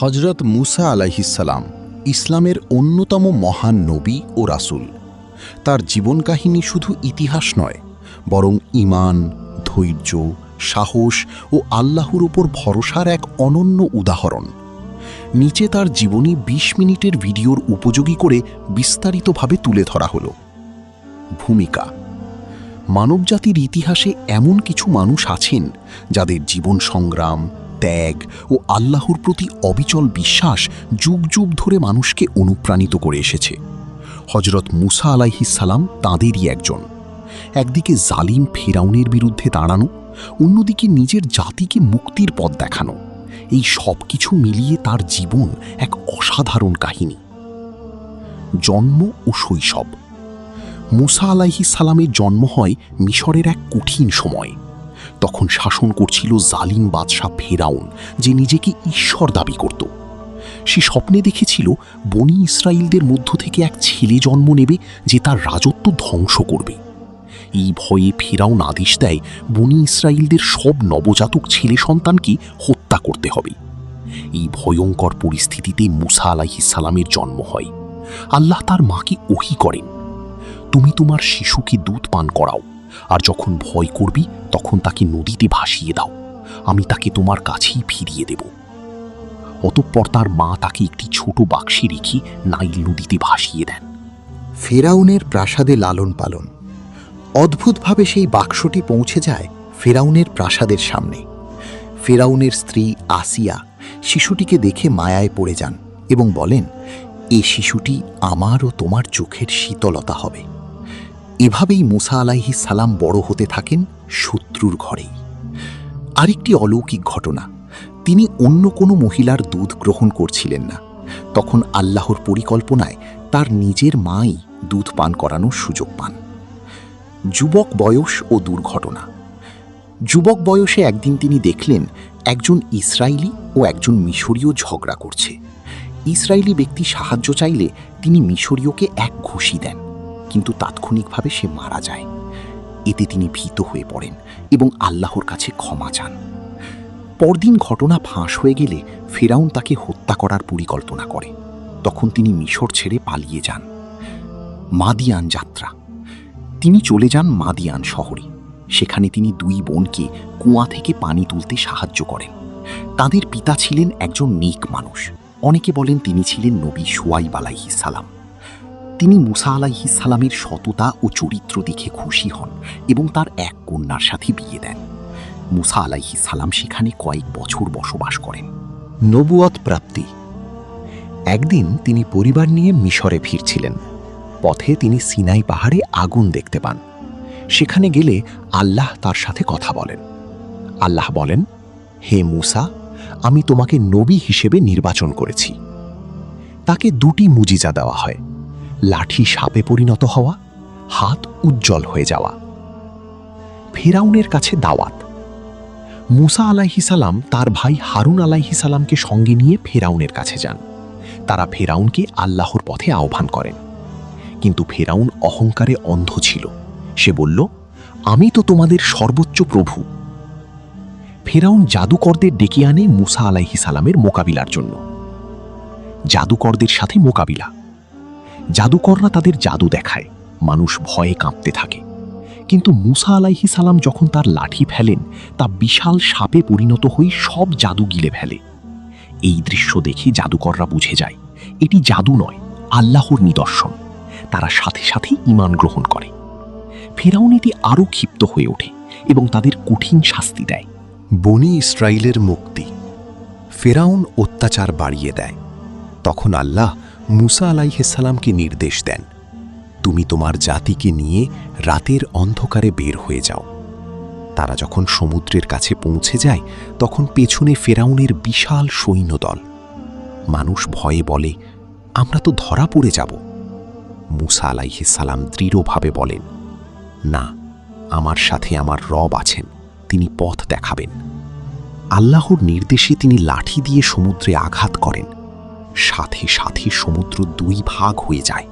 হজরত মুসা আলাইহিসসালাম ইসলামের অন্যতম মহান নবী ও রাসূল। তার জীবন কাহিনী শুধু ইতিহাস নয়, বরং ঈমান, ধৈর্য, সাহস ও আল্লাহর উপর ভরসার এক অনন্য উদাহরণ। নিচে তার জীবনী ২০ মিনিটের ভিডিওর উপযোগী করে বিস্তারিতভাবে তুলে ধরা হলো। ভূমিকা: মানবজাতির ইতিহাসে এমন কিছু মানুষ আছেন যাদের জীবন সংগ্রাম, ত্যাগ ও আল্লাহর প্রতি অবিচল বিশ্বাস যুগ যুগ ধরে মানুষকে অনুপ্রাণিত করে এসেছে। হজরত মুসা আলাইহিসসালাম তাঁদেরই একজন। একদিকে জালিম ফেরাউনের বিরুদ্ধে দাঁড়ানো, অন্যদিকে নিজের জাতিকে মুক্তির পথ দেখানো, এই সব কিছু মিলিয়ে তার জীবন এক অসাধারণ কাহিনী। জন্ম ও শৈশব: মুসা আলাইহিসসালামের জন্ম হয় মিশরের এক কঠিন সময়। তখন শাসন করছিল জালিম বাদশাহ ফেরাউন, যে নিজেকে ঈশ্বর দাবি করত। সে স্বপ্নে দেখেছিল বনি ইসরায়েলদের মধ্য থেকে এক ছেলে জন্ম নেবে যে তার রাজত্ব ধ্বংস করবে। এই ভয়ে ফেরাউন আদেশ দেয় বনি ইসরায়েলদের সব নবজাতক ছেলে সন্তানকে হত্যা করতে হবে। এই ভয়ঙ্কর পরিস্থিতিতে মুসা আলাইহিসসালামের জন্ম হয়। আল্লাহ তার মাকে ওহী করেন, তুমি তোমার শিশুকে দুধ পান করাও, আর যখন ভয় করবি তখন তাকে নদীতে ভাসিয়ে দাও, আমি তাকে তোমার কাছেই ফিরিয়ে দেব। অতঃপর তার মা তাকে একটি ছোট বাক্সে রেখে নাইল নদীতে ভাসিয়ে দেন। ফেরাউনের প্রাসাদে লালন পালন: অদ্ভুতভাবে সেই বাক্সটি পৌঁছে যায় ফেরাউনের প্রাসাদের সামনে। ফেরাউনের স্ত্রী আসিয়া শিশুটিকে দেখে মায়ায় পড়ে যান এবং বলেন, এ শিশুটি আমার ও তোমার চোখের শীতলতা হবে। এভাবেই মুসা আলাইহিসসালাম বড় হতে থাকেন শত্রুর ঘরেই। আরেকটি অলৌকিক ঘটনা: তিনি অন্য কোনো মহিলার দুধ গ্রহণ করছিলেন না। তখন আল্লাহর পরিকল্পনায় তার নিজের মাই দুধ পান করানোর সুযোগ পান। যুবক বয়স ও দুর্ঘটনা: যুবক বয়সে একদিন তিনি দেখলেন একজন ইসরায়েলি ও একজন মিশরীয় ঝগড়া করছে। ইসরায়েলি ব্যক্তি সাহায্য চাইলে তিনি মিশরীয়কে এক ঘুষি দেন, কিন্তু তাৎক্ষণিকভাবে সে মারা যায়। এতে তিনি ভীত হয়ে পড়েন এবং আল্লাহর কাছে ক্ষমা চান। পরদিন ঘটনা ফাঁস হয়ে গেলে ফেরাউন তাকে হত্যা করার পরিকল্পনা করে। তখন তিনি মিশর ছেড়ে পালিয়ে যান। মাদিয়ান যাত্রা: তিনি চলে যান মাদিয়ান শহরে। সেখানে তিনি দুই বোনকে কুয়া থেকে পানি তুলতে সাহায্য করেন। তাদের পিতা ছিলেন একজন নেক মানুষ। অনেকে বলেন তিনি ছিলেন নবী শুআইব আলাইহিসসালাম। তিনি মুসা আলাইহিসসালামের সততা ও চরিত্র দেখে খুশি হন এবং তার এক কন্যার সাথে বিয়ে দেন। মুসা আলাইহিসসালাম সেখানে কয়েক বছর বসবাস করেন। নবুয়ত প্রাপ্তি: একদিন তিনি পরিবার নিয়ে মিশরে ফিরছিলেন। পথে তিনি সিনাই পাহাড়ে আগুন দেখতে পান। সেখানে গেলে আল্লাহ তার সাথে কথা বলেন। আল্লাহ বলেন, হে মুসা, আমি তোমাকে নবী হিসেবে নির্বাচন করেছি। তাকে দুটি মুজিজা দেওয়া হয়: লাঠি সাপে পরিণত হওয়া, হাত উজ্জ্বল হয়ে যাওয়া। ফেরাউনের কাছে দাওয়াত: মুসা আলাইহিসসালাম তার ভাই হারুন আলাইহিসসালামকে সঙ্গে নিয়ে ফেরাউনের কাছে যান। তারা ফেরাউনকে আল্লাহর পথে আহ্বান করেন। কিন্তু ফেরাউন অহংকারে অন্ধ ছিল। সে বলল, আমি তো তোমাদের সর্বোচ্চ প্রভু। ফেরাউন জাদুকরদের ডেকে আনে মুসা আলাইহিসসালামের মোকাবিলার জন্য। জাদুকরদের সাথে মোকাবিলা: জাদুকররা তাদের জাদু দেখায়, মানুষ ভয়ে কাঁপতে থাকে। কিন্তু মুসা আলাইহিসসালাম যখন তার লাঠি ফেলেন, তা বিশাল সাপে পরিণত হয়ে সব জাদু গিলে ফেলে। এই দৃশ্য দেখে জাদুকররা বুঝে যায় এটি জাদু নয়, আল্লাহর নিদর্শন। তারা সাথে সাথে ঈমান গ্রহণ করে। ফেরাউন এতে আরও ক্ষিপ্ত হয়ে ওঠে এবং তাদের কঠিন শাস্তি দেয়। বনি ইসরায়েলের মুক্তি: ফেরাউন অত্যাচার বাড়িয়ে দেয়। তখন আল্লাহ মুসা আলাইহিসসালামকে নির্দেশ দেন, তুমি তোমার জাতিকে নিয়ে রাতের অন্ধকারে বের হয়ে যাও। তারা যখন সমুদ্রের কাছে পৌঁছে যায়, তখন পেছনে ফেরাউনের বিশাল সৈন্যদল। মানুষ ভয়ে বলে, আমরা তো ধরা পড়ে যাব। মুসা আলাইহিসসালাম দৃঢ়ভাবে বলেন, না, আমার সাথে আমার রব আছেন, তিনি পথ দেখাবেন। আল্লাহর নির্দেশে তিনি লাঠি দিয়ে সমুদ্রে আঘাত করেন। সাথে সাথে সমুদ্র দুই ভাগ হয়ে যায়।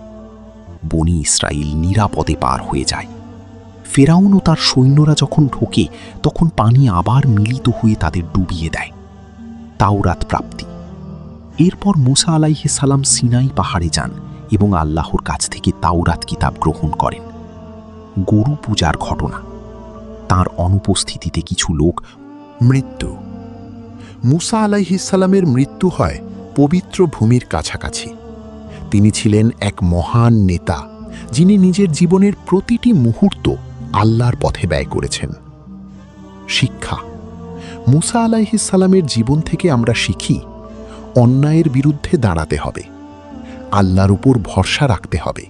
বনি ইসরায়েল নিরাপদে পার হয়ে যায়। ফেরাউন ও তার সৈন্যরা যখন ঢোকে, তখন পানি আবার মিলিত হয়ে তাদের ডুবিয়ে দেয়। তাওরাত প্রাপ্তি: এরপর মুসা আলাইহিস সালাম সিনাই পাহাড়ে যান এবং আল্লাহর কাছ থেকে তাওরাত কিতাব গ্রহণ করেন। গরু পূজার ঘটনা। তার অনুপস্থিতিতে কিছু লোক মৃত্যু। মুসা আলাইহিসসালামের মৃত্যু হয় পবিত্র ভূমির কাছাকাছি। তিনি ছিলেন এক মহান নেতা, যিনি নিজের জীবনের প্রতিটি মুহূর্ত আল্লাহর পথে ব্যয় করেছেন। শিক্ষা। মুসা আলাইহিসসালামের জীবন থেকে আমরা শিখি, অন্যায়ের বিরুদ্ধে দাঁড়াতে হবে, আল্লাহর উপর ভরসা রাখতে হবে।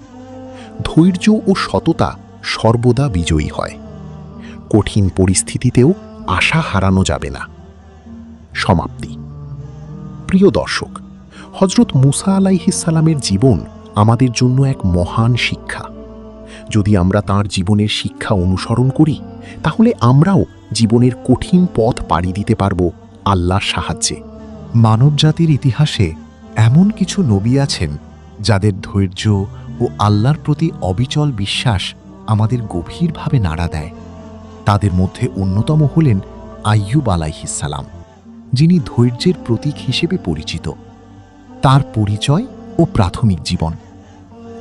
ধৈর্য ও সততা সর্বদা বিজয়ী হয়। কঠিন পরিস্থিতিতেও আশা হারানো যাবে না। সমাপ্তি। প্রিয় দর্শক, হযরত মুসা আলাইহিসসালামের জীবন আমাদের জন্য এক মহান শিক্ষা। যদি আমরা তাঁর জীবনের শিক্ষা অনুসরণ করি, তাহলে আমরাও জীবনের কঠিন পথ পাড়ি দিতে পারব আল্লাহর সাহায্যে। মানবজাতির ইতিহাসে এমন কিছু নবী আছেন যাদের ধৈর্য ও আল্লাহর প্রতি অবিচল বিশ্বাস আমাদের গভীরভাবে নাড়া দেয়। তাদের মধ্যে অন্যতম হলেন আইয়ুব আলাইহিসসালাম, যিনি ধৈর্যের প্রতীক হিসেবে পরিচিত। তার পরিচয় ও প্রাথমিক জীবন।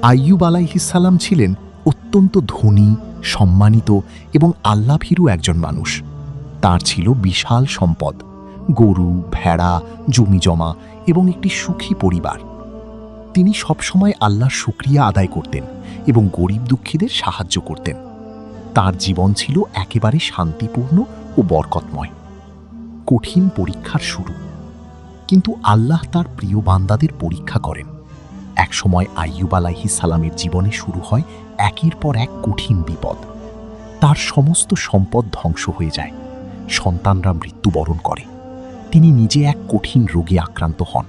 আইয়ুব আলাইহিসসালাম ছিলেন অত্যন্ত ধনী, সম্মানিত এবং আল্লাভীরু একজন মানুষ। তার ছিল বিশাল সম্পদ, গরু, ভেড়া, জমিজমা এবং একটি সুখী পরিবার। তিনি সবসময় আল্লাহর শুকরিয়া আদায় করতেন এবং গরিব দুঃখীদের সাহায্য করতেন। তার জীবন ছিল একেবারে শান্তিপূর্ণ ও বরকতময়। কঠিন পরীক্ষার শুরু। কিন্তু আল্লাহ তার প্রিয় বান্দাদের পরীক্ষা করেন। একসময় আইয়ুব আলাইহিসসালামের জীবনে শুরু হয় একের পর এক কঠিন বিপদ। তার সমস্ত সম্পদ ধ্বংস হয়ে যায়, সন্তানরা মৃত্যুবরণ করে, তিনি নিজে এক কঠিন রোগে আক্রান্ত হন।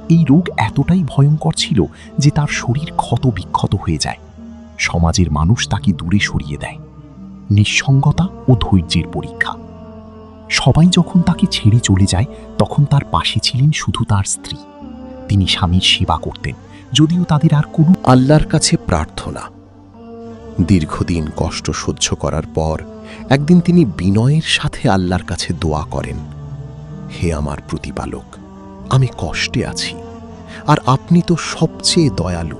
এই রোগ এতটাই ভয়ঙ্কর ছিল যে তার শরীর ক্ষত বিক্ষত হয়ে যায়। সমাজের মানুষ তাকে দূরে সরিয়ে দেয়। নিঃসঙ্গতা ও ধৈর্যের পরীক্ষা। সবাই যখন তাকে ছেড়ে চলে যায়, তখন তার পাশে ছিলেন শুধু তার স্ত্রী। তিনি স্বামীর সেবা করতেন, যদিও তাদের আর কোনো আল্লাহর কাছে প্রার্থনা। দীর্ঘদিন কষ্ট সহ্য করার পর একদিন তিনি বিনয়ের সাথে আল্লাহর কাছে দোয়া করেন, হে আমার প্রতিপালক, আমি কষ্টে আছি, আর আপনি তো সবচেয়ে দয়ালু।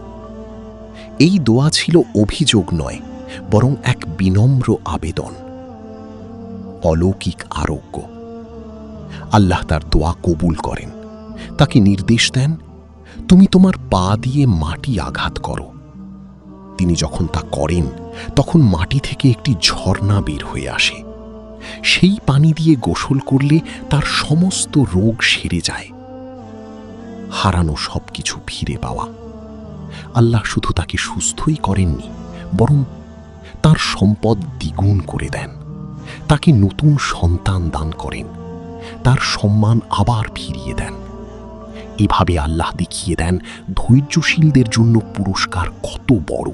এই দোয়া ছিল অভিযোগ নয়, বরং এক বিনম্র আবেদন। অলৌকিক আরোগ্য। আল্লাহ তার দোয়া কবুল করেন। তাকে নির্দেশ দেন, তুমি তোমার পা দিয়ে মাটি আঘাত করো। তিনি যখন তা করেন, তখন মাটি থেকে একটি ঝর্ণা বের হয়ে আসে। সেই পানি দিয়ে গোসল করলে তার সমস্ত রোগ সেরে যায়। হারানো সবকিছু ফিরে পাওয়া। আল্লাহ শুধু তাকে সুস্থই করেননি, বরং তার সম্পদ দ্বিগুণ করে দেন। তাকে নতুন সন্তান দান করেন, তার সম্মান আবার ফিরিয়ে দেন। এভাবে আল্লাহ দেখিয়ে দেন ধৈর্যশীলদের জন্য পুরস্কার কত বড়।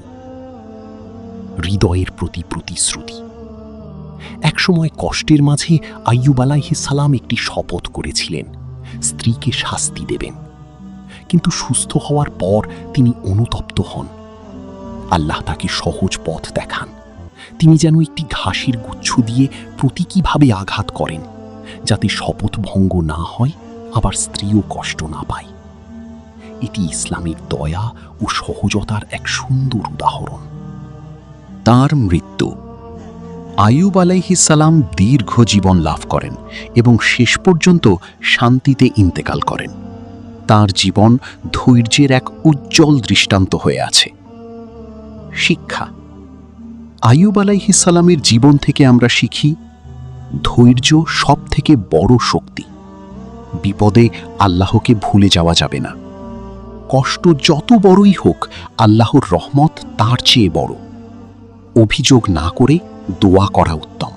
হৃদয়ের প্রতি প্রতিশ্রুতি। একসময় কষ্টের মাঝে আইয়ুব আলাইহিসসালাম একটি শপথ করেছিলেন, স্ত্রীকে শাস্তি দেবেন। কিন্তু সুস্থ হওয়ার পর তিনি অনুতপ্ত হন। আল্লাহ তাকে সহজ পথ দেখান। তিনি যেন একটি ঘাসের গুচ্ছ দিয়ে প্রতীকীভাবে আঘাত করেন, যাতে শপথ ভঙ্গ না হয়, আবার স্ত্রীও কষ্ট না পায়। এটি ইসলামের দয়া ও সহজতার এক সুন্দর উদাহরণ। তার মৃত্যু। আইয়ুব আলাইহিসসালাম দীর্ঘ জীবন লাভ করেন এবং শেষ পর্যন্ত শান্তিতে ইন্তেকাল করেন। তার জীবন ধৈর্যের এক উজ্জ্বল দৃষ্টান্ত হয়ে আছে। শিক্ষা। আইয়ুব আলাইহিসসালামের জীবন থেকে আমরা শিখি, ধৈর্য সবথেকে বড় শক্তি। বিপদে আল্লাহকে ভুলে যাওয়া যাবে না। কষ্ট যত বড়ই হোক, আল্লাহর রহমত তার চেয়ে বড়। অভিযোগ না করে দোয়া করা উত্তম।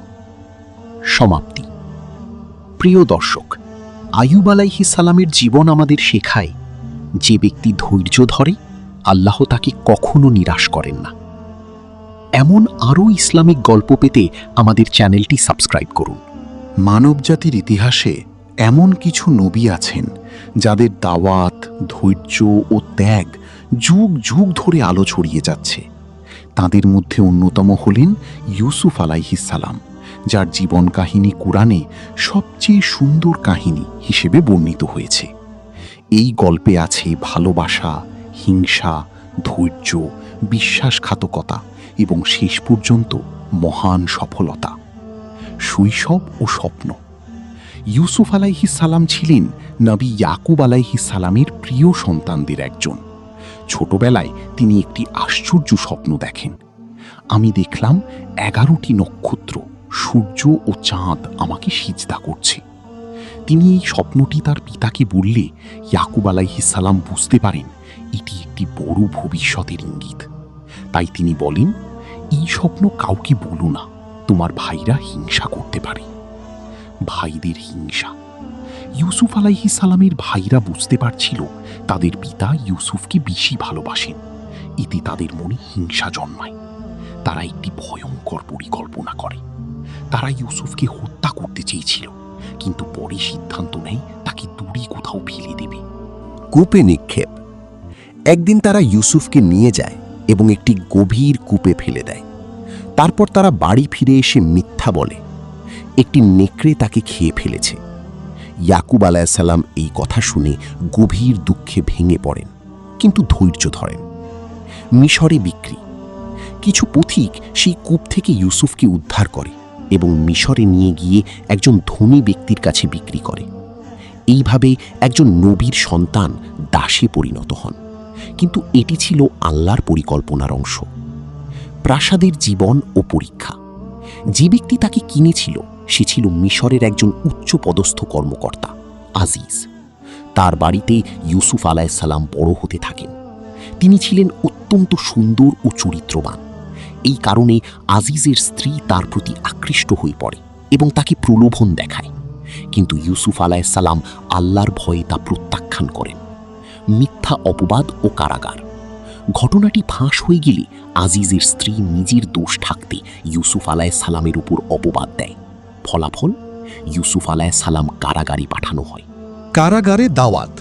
সমাপ্তি। প্রিয় দর্শক, আইয়ুব আলাইহিসসালামের জীবন আমাদের শেখায়, যে ব্যক্তি ধৈর্য ধরে, আল্লাহ তাকে কখনো নিরাশ করেন না। এমন আরও ইসলামিক গল্প পেতে আমাদের চ্যানেলটি সাবস্ক্রাইব করুন। মানবজাতির ইতিহাসে এমন কিছু নবী আছেন যাদের দাওয়াত, ধৈর্য ও ত্যাগ যুগ যুগ ধরে আলো ছড়িয়ে যাচ্ছে। তাদের মধ্যে অন্যতম হলেন ইউসুফ আলাইহিসসালাম, যার জীবন কাহিনী কুরআনে সবচেয়ে সুন্দর কাহিনী হিসেবে বর্ণিত হয়েছে। এই গল্পে আছে ভালোবাসা, হিংসা, ধৈর্য, বিশ্বাসঘাতকতা এবং শেষ পর্যন্ত মহান সফলতা। শৈশব ও স্বপ্ন। ইউসুফ আলাইহিস সালাম ছিলেন নবী ইয়াকুব আলাইহিস সালামের প্রিয় সন্তানদের একজন। ছোটবেলায় তিনি একটি আশ্চর্য স্বপ্ন দেখেন। আমি দেখলাম 11টি নক্ষত্র, সূর্য ও চাঁদ আমাকে সিজদা করছে। তিনি এই স্বপ্নটি তার পিতাকে বললে ইয়াকুব আলাইহিস সালাম বুঝতে পারেন এটি একটি বড় ভবিষ্যতের ইঙ্গিত। তাই তিনি বলেন, এই স্বপ্ন কাউকে বলো না, তোমার ভাইরা হিংসা করতে পারে। ভাইদের হিংসা। ইউসুফ আলাইহিস সালামের ভাইরা বুঝতে পারছিল তাদের পিতা ইউসুফকে বেশি ভালোবাসেন। এতে তাদের মনে হিংসা জন্মায়। তারা একটি ভয়ঙ্কর পরিকল্পনা করে। তারা ইউসুফকে হত্যা করতে চেয়েছিল, কিন্তু পরে সিদ্ধান্ত নেয় তাকে দূরে কোথাও ফেলে দেবে। কূপে নিক্ষেপ। একদিন তারা ইউসুফকে নিয়ে যায় এবং একটি গভীর কূপে ফেলে দেয়। তারপর তারা বাড়ি ফিরে এসে মিথ্যা বলে একটি নেকড়ে তাকে খেয়ে ফেলেছে। ইয়াকুব আলাইহিস সালাম এই কথা শুনে গভীর দুঃখে ভেঙে পড়েন, কিন্তু ধৈর্য ধরেন। মিশরে বিক্রি। কিছু পথিক সেই কূপ থেকে ইউসুফকে উদ্ধার করে এবং মিশরে নিয়ে গিয়ে একজন ধনী ব্যক্তির কাছে বিক্রি করে। এইভাবে একজন নবীর সন্তান দাসে পরিণত হন, কিন্তু এটি ছিল আল্লাহর পরিকল্পনার অংশ। প্রাসাদের জীবন ও পরীক্ষা। যে ব্যক্তি তাকে কিনেছিল সে ছিল মিশরের একজন উচ্চপদস্থ কর্মকর্তা, আজিজ। তার বাড়িতে ইউসুফ আলাইহিস সালাম বড় হতে থাকেন। তিনি ছিলেন অত্যন্ত সুন্দর ও চরিত্রবান। এই কারণে আজিজের স্ত্রী তার প্রতি আকৃষ্ট হয়ে পড়ে এবং তাকে প্রলোভন দেখায়, কিন্তু ইউসুফ আলাইহিস সালাম আল্লাহর ভয়ে তা প্রত্যাখ্যান করেন। মিথ্যা অপবাদ ও কারাগার। ঘটনাটি ফাঁস হয়ে গেলে আজিজের স্ত্রী নিজের দোষ ঢাকতে ইউসুফ আলাইহিস সালামের উপর অপবাদ দেয়। ফলাফল, ইউসুফ আলাইহিস সালাম কারাগারে পাঠানো হয়। কারাগারে দাওয়াত।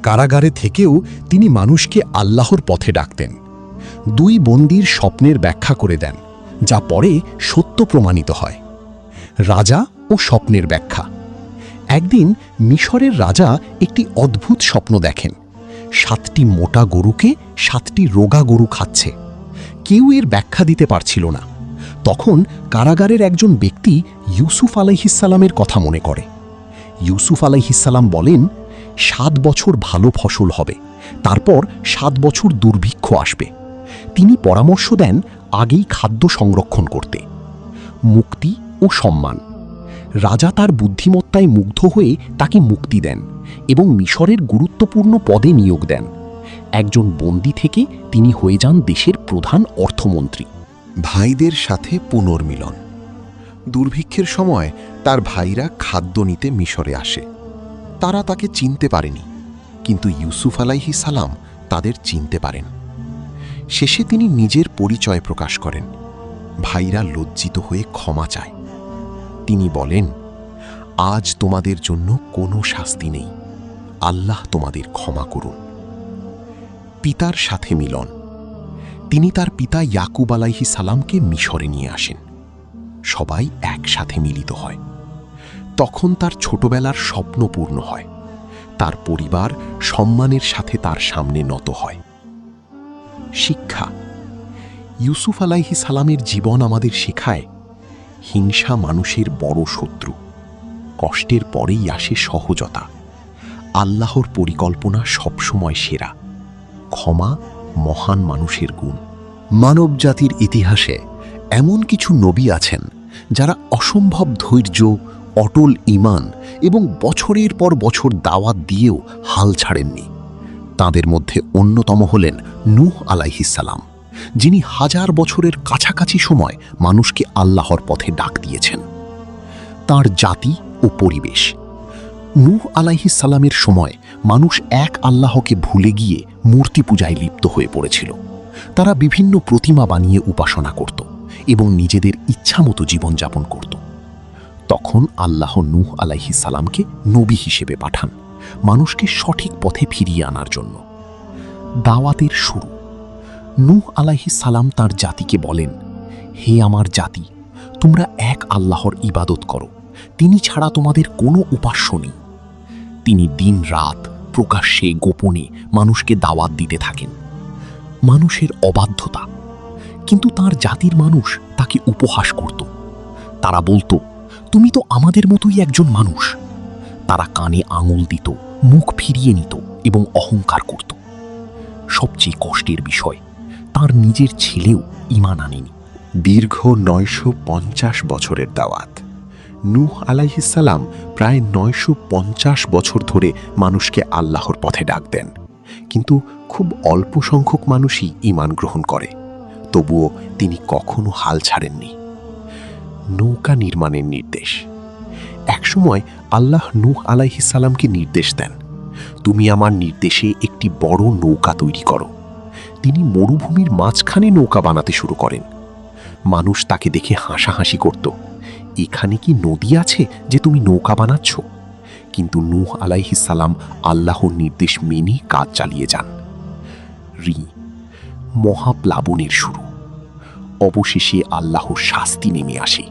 কারাগারে থেকেও তিনি মানুষকে আল্লাহর পথে ডাকতেন। 2 বন্দীর স্বপ্নের ব্যাখ্যা করে দেন, যা পরে সত্য প্রমাণিত হয়। রাজা ও স্বপ্নের ব্যাখ্যা। একদিন মিশরের রাজা একটি অদ্ভুত স্বপ্ন দেখেন। 7টি মোটা গরুকে 7টি রোগা গরু খাচ্ছে। কেউ এর ব্যাখ্যা দিতে পারছিল না। তখন কারাগারের একজন ব্যক্তি ইউসুফ আলাইহিস সালামের কথা মনে করে। ইউসুফ আলাইহিস সালাম বলেন, 7 বছর ভালো ফসল হবে, তারপর 7 বছর দুর্ভিক্ষ আসবে। তিনি পরামর্শ দেন আগেই খাদ্য সংরক্ষণ করতে। মুক্তি ও সম্মান। রাজা তার বুদ্ধিমত্তায় মুগ্ধ হয়ে তাকে মুক্তি দেন এবং মিশরের গুরুত্বপূর্ণ পদে নিয়োগ দেন। একজন বন্দী থেকে তিনি হয়ে যান দেশের প্রধান অর্থমন্ত্রী। ভাইদের সাথে পুনর্মিলন। দুর্ভিক্ষের সময় তার ভাইরা খাদ্য নিতে মিশরে আসে। তারা তাকে চিনতে পারেনি, কিন্তু ইউসুফ আলাইহিস সালাম তাদের চিনতে পারেন। শেষে তিনি নিজের পরিচয় প্রকাশ করেন। ভাইরা লজ্জিত হয়ে ক্ষমা চায়। তিনি বলেন, আজ তোমাদের জন্য কোনো শাস্তি নেই, আল্লাহ তোমাদের ক্ষমা করুন। পিতার সাথে মিলন। তিনি তার পিতা ইয়াকুব আলাইহিস সালামকে মিশরে নিয়ে আসেন। সবাই একসাথে মিলিত হয়। তখন তার ছোটবেলার স্বপ্ন পূর্ণ হয়। তার পরিবার সম্মানের সাথে তার সামনে নত হয়। শিক্ষা। ইউসুফ আলাইহিস সালামের জীবন আমাদের শেখায়, হিংসা মানুষের বড় শত্রু। কষ্টের পরেই আসে সহজতা। আল্লাহর পরিকল্পনা সবসময় সেরা। ক্ষমা মহান মানুষের গুণ। মানবজাতির ইতিহাসে এমন কিছু নবী আছেন যারা অসম্ভব ধৈর্য, অটল ঈমান এবং বছরের পর বছর দাওয়াত দিয়েও হাল ছাড়েননি। তাদের মধ্যে অন্যতম হলেন নূহ আলাইহিস সালাম, যিনি 1000 বছরের কাছাকাছি সময় মানুষকে আল্লাহর পথে ডাক দিয়েছেন। তার জাতি ও পরিবেশ। নূহ আলাইহিস সালামের সময় মানুষ এক আল্লাহকে ভুলে গিয়ে মূর্তি পূজায় লিপ্ত হয়ে পড়েছিল। তারা বিভিন্ন প্রতিমা বানিয়ে উপাসনা করত এবং নিজেদের ইচ্ছামতো জীবনযাপন করত। তখন আল্লাহ নূহ আলাইহিস সালামকে নবী হিসেবে পাঠান, মানুষকে সঠিক পথে ফিরিয়ে আনার জন্য। দাওয়াতের শুরু। নূহ আলাইহিস সালাম তার জাতিকে বলেন, হে আমার জাতি, তোমরা এক আল্লাহর ইবাদত করো, তিনি ছাড়া তোমাদের কোনো উপাস্য নেই। তিনি দিন রাত প্রকাশ্যে গোপনে মানুষকে দাওয়াত দিতে থাকেন। মানুষের অবাধ্যতা, কিন্তু তার জাতির মানুষ তাকে উপহাস করত। তারা বলতো, তুমি তো আমাদের মতোই একজন মানুষ। তারা কানে আঙুল দিত, মুখ ফিরিয়ে নিত এবং অহংকার করত। সবচেয়ে কষ্টের বিষয়, তার নিজের ছেলেও ঈমান আনেনি। দীর্ঘ 950 বছরের দাওয়াত। নূহ আলাইহিসসালাম প্রায় 950 বছর ধরে মানুষকে আল্লাহর পথে ডাক দেন, কিন্তু খুব অল্প সংখ্যক মানুষই ঈমান গ্রহণ করে। তবুও তিনি কখনো হাল ছাড়েননি। নৌকা নির্মাণের নির্দেশ। একসময় আল্লাহ নূহ আলাইহিসসালামকে নির্দেশ দেন, তুমি আমার নির্দেশে একটি বড় নৌকা তৈরি করো। তিনি মরুভূমির মাঝখানে নৌকা বানাতে শুরু করেন। মানুষ তাকে দেখে হাসাহাসি করত, এখানে কি নদী আছে যে তুমি নৌকা বানাচ্ছ? কিন্তু নূহ আলাইহিসসালাম আল্লাহর নির্দেশ মেনে কাজ চালিয়ে যান। মহাপ্লাবনের শুরু। অবশেষে আল্লাহর শাস্তি নেমে আসে।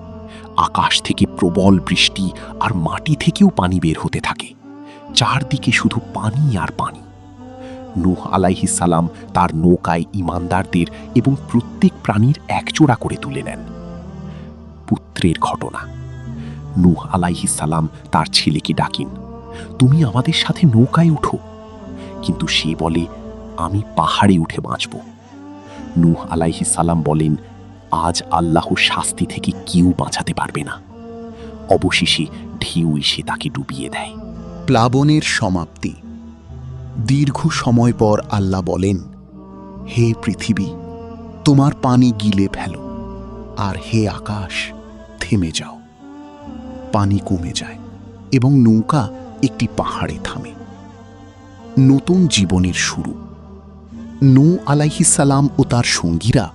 আকাশ থেকে প্রবল বৃষ্টি আর মাটি থেকেও পানি বের হতে থাকে। চারদিকে শুধু পানি আর পানি। নূহ আলাইহিসসালাম তার নৌকায় ঈমানদারদের এবং প্রত্যেক প্রাণীর একজোড়া করে তুলে নেন। পুত্রের ঘটনা। নূহ আলাইহিসসালাম তার ছেলেকে ডাকেন, তুমি আমাদের সাথে নৌকায় উঠো। কিন্তু সে বলে, আমি পাহাড়ে উঠে বাঁচব। নূহ আলাইহিসসালাম বলেন, আজ আল্লাহর শাস্তি থেকে কেউ বাঁচাতে পারবে না। অবশেষে ঢেউ এসে তাকে ডুবিয়ে দেয়। প্লাবনের সমাপ্তি। দীর্ঘ সময় পর আল্লাহ বলেন, হে পৃথিবী, তোমার পানি গিলে ফেলো, আর হে আকাশ, থেমে যাও। পানি কমে যায় এবং নৌকা একটি পাহাড়ে থামে। নতুন জীবনের শুরু। নূহ আলাইহিসসালাম ও তার সঙ্গীরা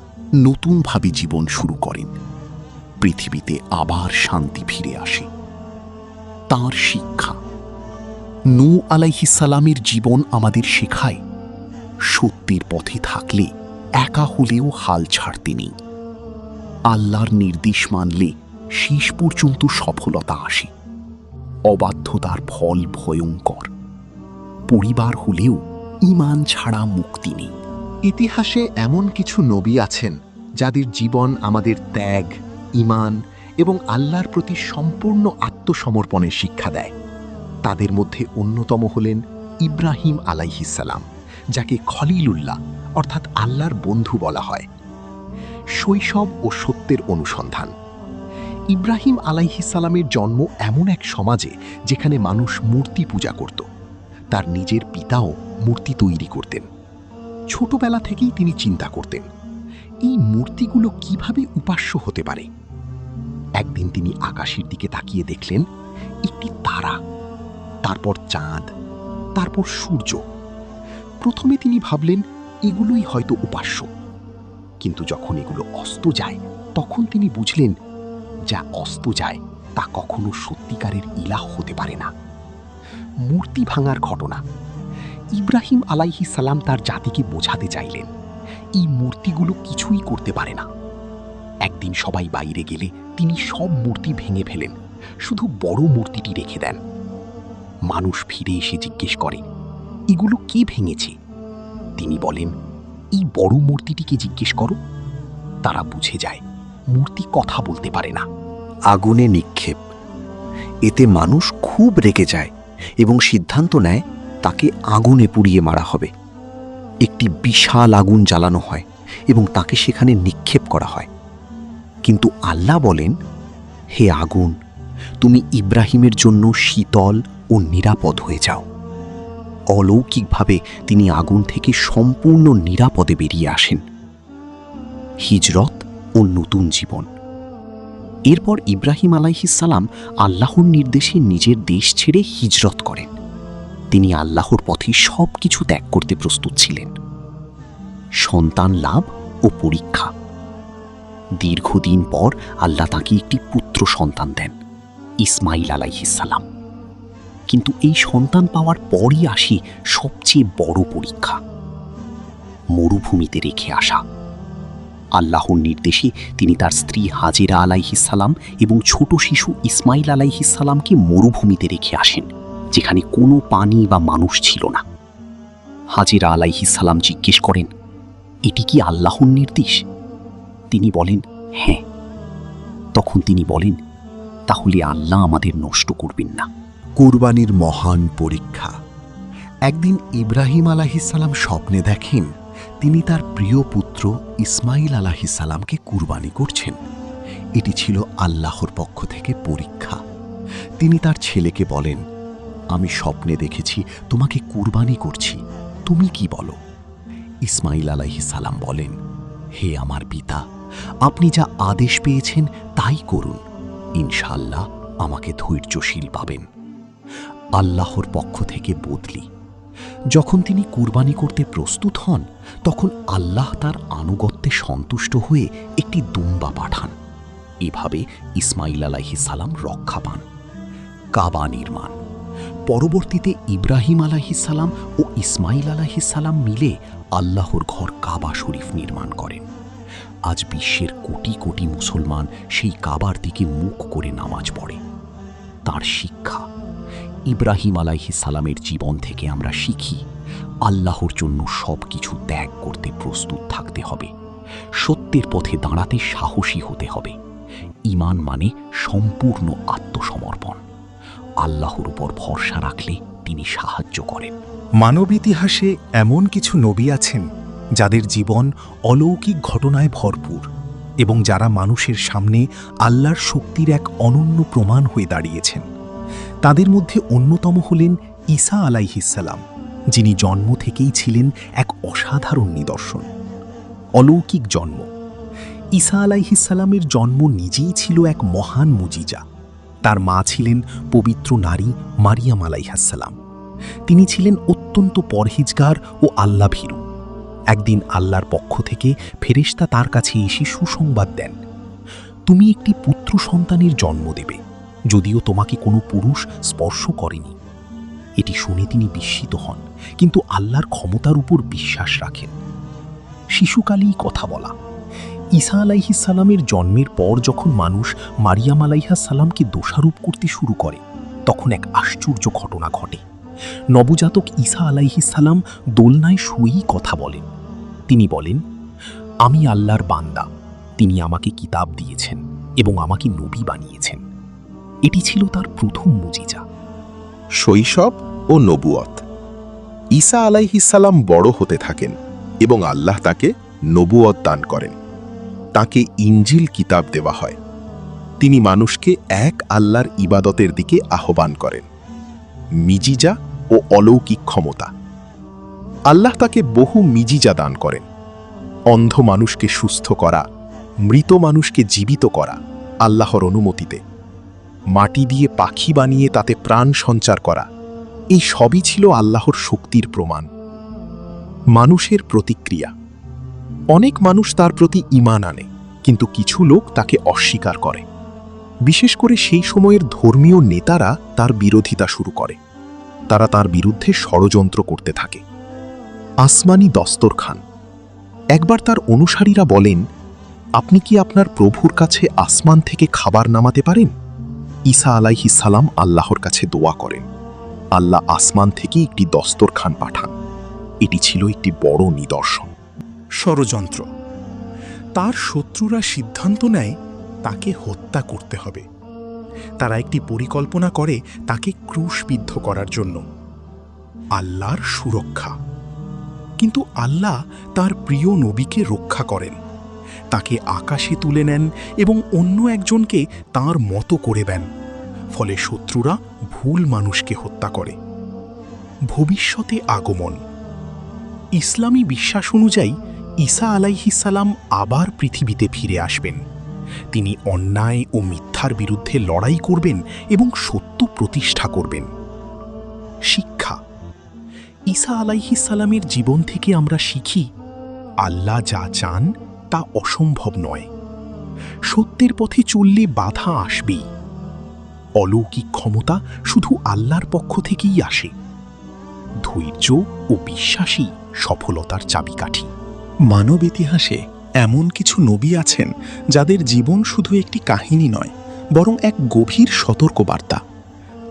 নতুনভাবে জীবন শুরু করেন। পৃথিবীতে আবার শান্তি ফিরে আসে। তাঁর শিক্ষা। নূহ আলাইহিসসালামের জীবন আমাদের শেখায়, সত্যের পথে থাকলে একা হলেও হাল ছাড়তে নেই। আল্লাহর নির্দেশ মানলে শেষ পর্যন্ত সফলতা আসে। অবাধ্যতার ফল ভয়ঙ্কর। পরিবার হলেও ঈমান ছাড়া মুক্তি নেই। ইতিহাসে এমন কিছু নবী আছেন যাদের জীবন আমাদের ত্যাগ, ঈমান এবং আল্লাহর প্রতি সম্পূর্ণ আত্মসমর্পণের শিক্ষা দেয়। তাদের মধ্যে অন্যতম হলেন ইব্রাহিম আলাইহিসসালাম, যাকে খলিলুল্লাহ অর্থাৎ আল্লাহর বন্ধু বলা হয়। শৈশব ও সত্যের অনুসন্ধান। ইব্রাহিম আলাইহিসসালামের জন্ম এমন এক সমাজে যেখানে মানুষ মূর্তি পূজা করত। তার নিজের পিতাও মূর্তি তৈরি করতেন। ছোটবেলা থেকেই তিনি চিন্তা করতেন, এই মূর্তিগুলো কিভাবে উপাস্য হতে পারে। একদিন তিনি আকাশের দিকে তাকিয়ে দেখলেন একটি তারা, তারপর চাঁদ, তারপর সূর্য। প্রথমে তিনি ভাবলেন এগুলোই হয়তো উপাস্য, কিন্তু যখন এগুলো অস্ত যায় তখন তিনি বুঝলেন যা অস্ত যায় তা কখনো সত্যিকারের ইলাহ হতে পারে না। মূর্তি ভাঙার ঘটনা। ইব্রাহিম আলাইহিসসালাম তার জাতিকে বোঝাতে চাইলেন এই মূর্তিগুলো কিছুই করতে পারে না। একদিন সবাই বাইরে গেলে তিনি সব মূর্তি ভেঙে ফেলেন, শুধু বড় মূর্তিটি রেখে দেন। মানুষ ফিরে এসে জিজ্ঞেস করে, এগুলো কে ভেঙেছে? তিনি বলেন, এই বড় মূর্তিটিকে জিজ্ঞেস করো। তারা বুঝে যায় মূর্তি কথা বলতে পারে না। আগুনে নিক্ষেপ। এতে মানুষ খুব রেগে যায় এবং সিদ্ধান্ত নেয় তাকে আগুনে পুড়িয়ে মারা হবে। একটি বিশাল আগুন জ্বালানো হয় এবং তাকে সেখানে নিক্ষেপ করা হয়। কিন্তু আল্লাহ বলেন, হে আগুন, তুমি ইব্রাহিমের জন্য শীতল ও নিরাপদ হয়ে যাও। অলৌকিকভাবে তিনি আগুন থেকে সম্পূর্ণ নিরাপদে বেরিয়ে আসেন। হিজরত ও নতুন জীবন। এরপর ইব্রাহিম আলাইহিসসালাম আল্লাহর নির্দেশে নিজের দেশ ছেড়ে হিজরত করেন। তিনি আল্লাহর পথে সব কিছু ত্যাগ করতে প্রস্তুত ছিলেন। সন্তান লাভ ও পরীক্ষা। দীর্ঘদিন পর আল্লাহ তাকে একটি পুত্র সন্তান দেন, ইসমাইল আলাইহিসসালাম। কিন্তু এই সন্তান পাওয়ার পরই আসে সবচেয়ে বড় পরীক্ষা, মরুভূমিতে রেখে আসা। আল্লাহর নির্দেশে তিনি তার স্ত্রী হাজেরা আলাইহিসসালাম এবং ছোট শিশু ইসমাইল আলাইহিসসালামকে মরুভূমিতে রেখে আসেন। যেখানে কোনো পানি বা মানুষ ছিল না। হাজেরা আলাইহিস সালাম জিজ্ঞেস করেন, এটি কি আল্লাহর নির্দেশ? তিনি বলেন, হ্যাঁ। তখন তিনি বলেন, তাহলে আল্লাহ আমাদের নষ্ট করবেন না। কুরবানির মহান পরীক্ষা। একদিন ইব্রাহিম আলাহিসাল্লাম স্বপ্নে দেখেন তিনি তার প্রিয় পুত্র ইসমাইল আলাহিসাল্লামকে কুরবানি করছেন। এটি ছিল আল্লাহর পক্ষ থেকে পরীক্ষা। তিনি তার ছেলেকে বলেন, আমি স্বপ্নে দেখেছি তোমাকে কুরবানি করছি, তুমি কি বলো? ইসমাইল আলাইহিসসালাম বলেন, হে আমার পিতা, আপনি যা আদেশ পেয়েছেন তাই করুন, ইনশাআল্লাহ আমাকে ধৈর্যশীল পাবেন। আল্লাহর পক্ষ থেকে বদলি। যখন তিনি কুরবানি করতে প্রস্তুত হন, তখন আল্লাহ তার আনুগত্যে সন্তুষ্ট হয়ে একটি দুম্বা পাঠান। এভাবে ইসমাইল আলাইহিসসালাম রক্ষা পান। কাবা নির্মাণ। পরবর্তীতে ইব্রাহিম আলাইহিসসালাম ও ইসমাইল আলাইহিসসালাম মিলে আল্লাহর ঘর কাবা শরীফ নির্মাণ করেন। আজ বিশ্বের কোটি কোটি মুসলমান সেই কাবার দিকে মুখ করে নামাজ পড়ে। তার শিক্ষা। ইব্রাহিম আলাইহিসসালামের জীবন থেকে আমরা শিখি, আল্লাহর জন্য সব কিছু ত্যাগ করতে প্রস্তুত থাকতে হবে। সত্যের পথে দাঁড়াতে সাহসী হতে হবে। ঈমান মানে সম্পূর্ণ আত্মসমর্পণ। আল্লাহর উপর ভরসা রাখলে তিনি সাহায্য করেন। মানব ইতিহাসে এমন কিছু নবী আছেন যাদের জীবন অলৌকিক ঘটনায় ভরপুর এবং যারা মানুষের সামনে আল্লাহর শক্তির এক অনন্য প্রমাণ হয়ে দাঁড়িয়েছেন। তাদের মধ্যে অন্যতম হলেন ঈসা আলাইহিসসালাম, যিনি জন্ম থেকেই ছিলেন এক অসাধারণ নিদর্শন। অলৌকিক জন্ম। ঈসা আলাইহিসসালামের জন্ম নিজেই ছিল এক মহান মুজিজা। তার মা ছিলেন পবিত্র নারী মারিয়াম আলাইহিসসালাম। তিনি ছিলেন অত্যন্ত পরহেজগার ও আল্লাহভীরু। একদিন আল্লাহর পক্ষ থেকে ফেরেশতা তার কাছে এসে সুসংবাদ দেন, তুমি একটি পুত্র সন্তানের জন্ম দেবে, যদিও তোমাকে কোনো পুরুষ স্পর্শ করেনি। এটি শুনে তিনি বিস্মিত হন, কিন্তু আল্লাহর ক্ষমতার উপর বিশ্বাস রাখেন। শিশুকালেই কথা বলা। ঈসা আলাইহিসসালামের জন্মের পর যখন মানুষ মারিয়াম আলাইহিসসালামকে দোষারোপ করতে শুরু করে, তখন এক আশ্চর্য ঘটনা ঘটে। নবজাতক ঈসা আলাইহিসসালাম দোলনায় শুয়েই কথা বলেন। তিনি বলেন, আমি আল্লাহর বান্দা, তিনি আমাকে কিতাব দিয়েছেন এবং আমাকে নবী বানিয়েছেন। এটি ছিল তার প্রথম মুজিজা। শৈশব ও নবুয়ত। ঈসা আলাইহিসসালাম বড় হতে থাকেন এবং আল্লাহ তাকে নবুয়ত দান করেন। তাকে ইনজিল কিতাব দেওয়া হয়। তিনি মানুষকে এক আল্লাহর ইবাদতের দিকে আহ্বান করেন। মিজিজা ও অলৌকিক ক্ষমতা। আল্লাহ তাকে বহু মিজিজা দান করেন। অন্ধ মানুষকে সুস্থ করা, মৃত মানুষকে জীবিত করা আল্লাহর অনুমতিতে। মাটি দিয়ে পাখি বানিয়ে তাতে প্রাণ সঞ্চার করা, এই সবই ছিল আল্লাহর শক্তির প্রমাণ। মানুষের প্রতিক্রিয়া। অনেক মানুষ তার প্রতি ঈমান আনে, কিন্তু কিছু লোক তাকে অস্বীকার করে। বিশেষ করে সেই সময়ের ধর্মীয় নেতারা তার বিরোধিতা শুরু করে। তারা তার বিরুদ্ধে ষড়যন্ত্র করতে থাকে। আসমানি দস্তরখান। একবার তার অনুসারীরা বলেন, আপনি কি আপনার প্রভুর কাছে আসমান থেকে খাবার নামাতে পারেন? ঈসা আলাইহিসসালাম আল্লাহর কাছে দোয়া করেন। আল্লাহ আসমান থেকে একটি দস্তরখান পাঠান। এটি ছিল একটি বড় নিদর্শন। ষড়যন্ত্র। তার শত্রুরা সিদ্ধান্ত নেয় তাকে হত্যা করতে হবে। তারা একটি পরিকল্পনা করে তাকে ক্রুশবিদ্ধ করার জন্য। আল্লাহর সুরক্ষা। কিন্তু আল্লাহ তার প্রিয় নবীকে রক্ষা করেন। তাকে আকাশে তুলে নেন এবং অন্য একজনকে তার মতো করে দেন। ফলে শত্রুরা ভুল মানুষকে হত্যা করে। ভবিষ্যতে আগমন। ইসলামী বিশ্বাস অনুযায়ী ঈসা আলাইহিসসালাম আবার পৃথিবীতে ফিরে আসবেন। তিনি অন্যায় ও মিথ্যার বিরুদ্ধে লড়াই করবেন এবং সত্য প্রতিষ্ঠা করবেন। শিক্ষা। ঈসা আলাইহিসসালামের জীবন থেকে আমরা শিখি, আল্লাহ যা চান তা অসম্ভব নয়। সত্যের পথে চললে বাধা আসবেই। অলৌকিক ক্ষমতা শুধু আল্লাহর পক্ষ থেকেই আসে। ধৈর্য ও বিশ্বাসই সফলতার চাবিকাঠি। মানব ইতিহাসে এমন কিছু নবী আছেন যাদের জীবন শুধু একটি কাহিনী নয়, বরং এক গভীর সতর্কবার্তা।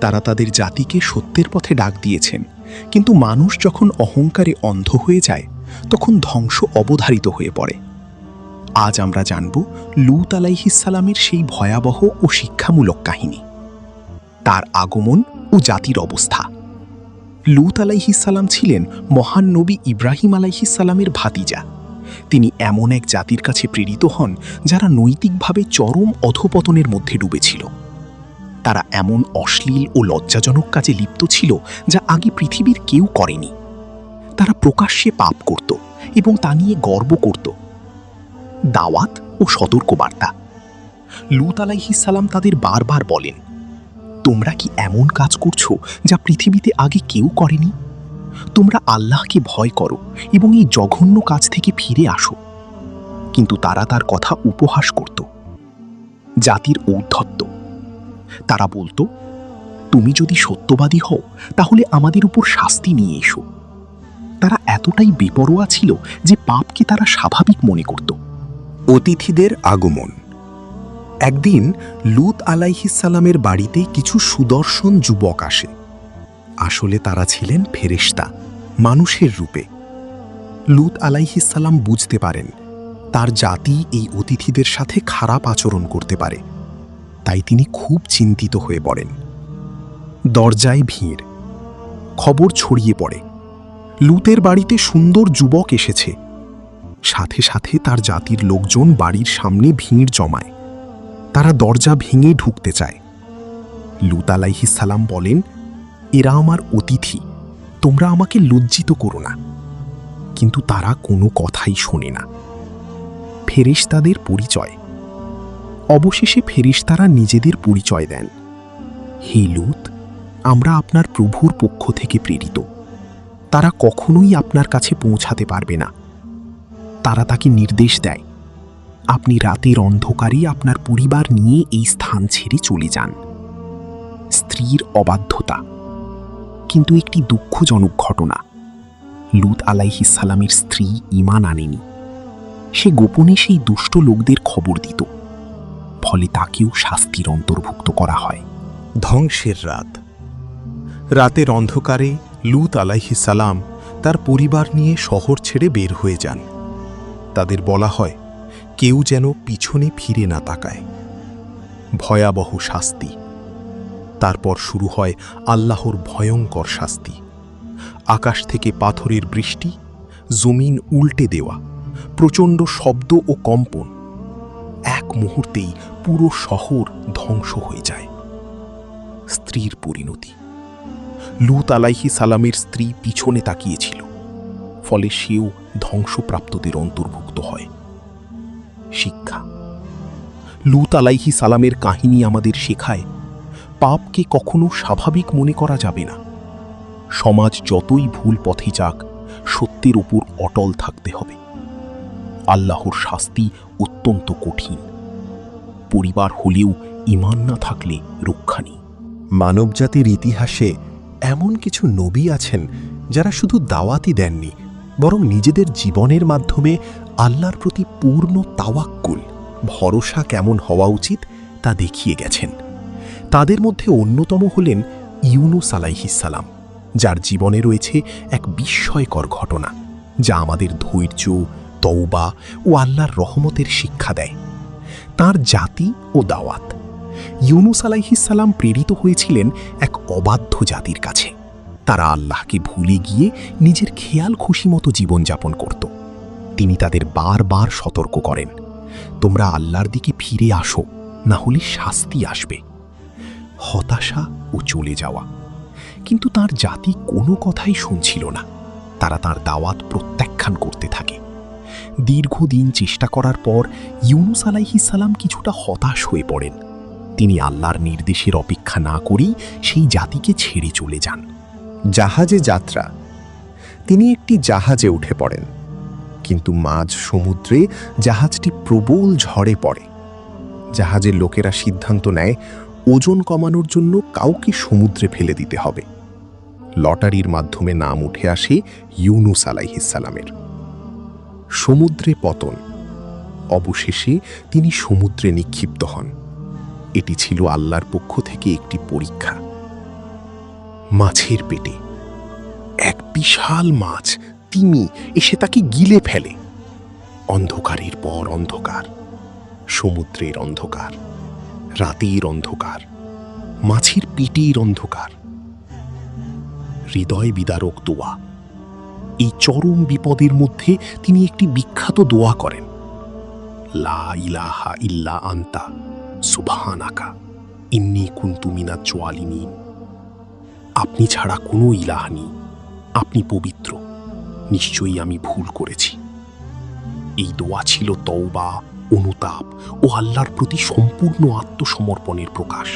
তারা তাদের জাতিকে সত্যের পথে ডাক দিয়েছেন, কিন্তু মানুষ যখন অহংকারে অন্ধ হয়ে যায় তখন ধ্বংস অবধারিত হয়ে পড়ে। আজ আমরা জানব লূত আলাইহিসসালামের সেই ভয়াবহ ও শিক্ষামূলক কাহিনী, তার আগমন ও জাতির অবস্থা। লূত আলাইহিসসালাম ছিলেন মহান নবী ইব্রাহিম আলাইহিসসালামের ভাতিজা। তিনি এমন এক জাতির কাছে প্রেরিত হন যারা নৈতিকভাবে চরম অধঃপতনের মধ্যে ডুবেছিল। তারা এমন অশ্লীল ও লজ্জাজনক কাজে লিপ্ত ছিল যা আগে পৃথিবীর কেউ করেনি। তারা প্রকাশ্যে পাপ করত এবং তা নিয়ে গর্ব করত। দাওয়াত ও সতর্কবার্তা। লূত আলাইহিসসালাম তাদের বারবার বলেন, তোমরা কি এমন কাজ করছো যা পৃথিবীতে আগে কেউ করেনি? তোমরা আল্লাহকে ভয় করো এবং এই জঘন্য কাজ থেকে ফিরে আসো। কিন্তু তারা তার কথা উপহাস করত। জাতির ঔদ্ধত্য। তারা বলতো, তুমি যদি সত্যবাদী হও তাহলে আমাদের উপর শাস্তি নিয়ে এসো। তারা এতটাই বেপরোয়া ছিল যে পাপকে তারা স্বাভাবিক মনে করত। অতিথিদের আগমন। একদিন লূত আলাইহিসসালামের বাড়িতে কিছু সুদর্শন যুবক আসে। আসলে তারা ছিলেন ফেরেশতা, মানুষের রূপে। লূত আলাইহিসসালাম বুঝতে পারেন তার জাতি এই অতিথিদের সাথে খারাপ আচরণ করতে পারে, তাই তিনি খুব চিন্তিত হয়ে পড়েন। দরজায় ভিড়। খবর ছড়িয়ে পড়ে, লূতের বাড়িতে সুন্দর যুবক এসেছে। সাথে সাথে তার জাতির লোকজন বাড়ির সামনে ভিড় জমায়। তারা দরজা ভেঙে ঢুকতে চায়। লূত আলাইহিসসালাম বলেন, এরা আমার অতিথি, তোমরা আমাকে লজ্জিত করো না। কিন্তু তারা কোনো কথাই শোনে না। ফেরেশতাদের পরিচয়। অবশেষে ফেরেশতারা নিজেদের পরিচয় দেন। হে লূত, আমরা আপনার প্রভুর পক্ষ থেকে প্রেরিত। তারা কখনোই আপনার কাছে পৌঁছাতে পারবে না। তারা তাকে নির্দেশ দেয়, আপনি রাতের অন্ধকারে আপনার পরিবার নিয়ে এই স্থান ছেড়ে চলে যান। স্ত্রীর অবাধ্যতা। কিন্তু একটি দুঃখজনক ঘটনা, লূত আলাইহিসসালামের স্ত্রী ঈমান আনেনি। সে গোপনে সেই দুষ্ট লোকদের খবর দিত, ফলে তাকেও শাস্তির অন্তর্ভুক্ত করা হয়। ধ্বংসের রাত। রাতের অন্ধকারে লূত আলাইহিসসালাম তার পরিবার নিয়ে শহর ছেড়ে বের হয়ে যান। তাদের বলা হয় কেউ যেন পিছনে ফিরে না তাকায়। ভয়াবহ শাস্তি। তারপর শুরু হয় আল্লাহর ভয়ঙ্কর শাস্তি। আকাশ থেকে পাথরের বৃষ্টি, জমিন উল্টে দেওয়া, প্রচণ্ড শব্দ ও কম্পন। এক মুহূর্তেই পুরো শহর ধ্বংস হয়ে যায়। স্ত্রীর পরিণতি। লূত আলাইহিসসালামের স্ত্রী পিছনে তাকিয়েছিল, ফলে সেও ধ্বংসপ্রাপ্তদের অন্তর্ভুক্ত হয়। শিক্ষা। লূত আলাইহিসসালামের কাহিনী আমাদের শেখায়, পাপকে কখনো স্বাভাবিক মনে করা যাবে না। সমাজ যতই ভুল পথে যাক, সত্যের উপর অটল থাকতে হবে। আল্লাহর শাস্তি অত্যন্ত কঠিন। পরিবার হলেও ঈমান না থাকলে রক্ষা নেই। মানবজাতির ইতিহাসে এমন কিছু নবী আছেন যারা শুধু দাওয়াতই দেননি, বরং নিজেদের জীবনের মাধ্যমে আল্লাহর প্রতি পূর্ণ তাওয়াক্কুল, ভরসা কেমন হওয়া উচিত তা দেখিয়ে গেছেন। তাদের মধ্যে অন্যতম হলেন ইউনুস আলাইহিসসালাম, যার জীবনে রয়েছে এক বিস্ময়কর ঘটনা যা আমাদের ধৈর্য, তওবা ও আল্লাহর রহমতের শিক্ষা দেয়। তার জাতি ও দাওয়াত। ইউনুস আলাইহিসসালাম প্রেরিত হয়েছিলেন এক অবাধ্য জাতির কাছে। তারা আল্লাহকে ভুলে গিয়ে নিজের খেয়াল খুশি মতো জীবনযাপন করত। তিনি তাদের বারবার সতর্ক করেন, তোমরা আল্লাহর দিকে ফিরে আসো, না হলে শাস্তি আসবে। হতাশা ও চলে যাওয়া। কিন্তু তার জাতি কোনো কথাই শুনছিল না। তারা তার দাওয়াত প্রত্যাখ্যান করতে থাকে। দীর্ঘদিন চেষ্টা করার পর ইউনুস আলাইহিসসালাম কিছুটা হতাশ হয়ে পড়েন। তিনি আল্লাহর নির্দেশের অপেক্ষা না করেই সেই জাতিকে ছেড়ে চলে যান। জাহাজে যাত্রা। তিনি একটি জাহাজে উঠে পড়েন, কিন্তু মাঝ সমুদ্রে জাহাজটি প্রবল ঝড়ে পড়ে। জাহাজের লোকেরা সিদ্ধান্ত নেয় ওজন কমানোর জন্য কাউকে সমুদ্রে ফেলে দিতে হবে। লটারির মাধ্যমে নাম উঠে আসে ইউনুস আলাইহিসসালামের। সমুদ্রে পতন। অবশেষে তিনি সমুদ্রে নিক্ষিপ্ত হন। এটি ছিল আল্লাহর পক্ষ থেকে একটি পরীক্ষা। মাছের পেটে এক বিশাল মাছ তিমি এসে তাকে গিলে ফেলে। অন্ধকারের পর অন্ধকার, সমুদ্রের অন্ধকার, রাতের অন্ধকার, মাছের পেটের অন্ধকার। হৃদয় বিদারক দোয়া। এই চরম বিপদের মধ্যে তিনি একটি বিখ্যাত দোয়া করেন, লা ইলাহা ইল্লা আন্তা সুবহানাকা ইন্নী কুনতু মিনাজ জালিমিন। আপনি ছাড়া কোনো ইলাহ নেই, আপনি পবিত্র, নিশ্চয়ই আমি ভুল করেছি। এই দোয়া ছিল তওবা, অনুতাপ ও আল্লাহর প্রতি সম্পূর্ণ আত্মসমর্পণের প্রকাশ।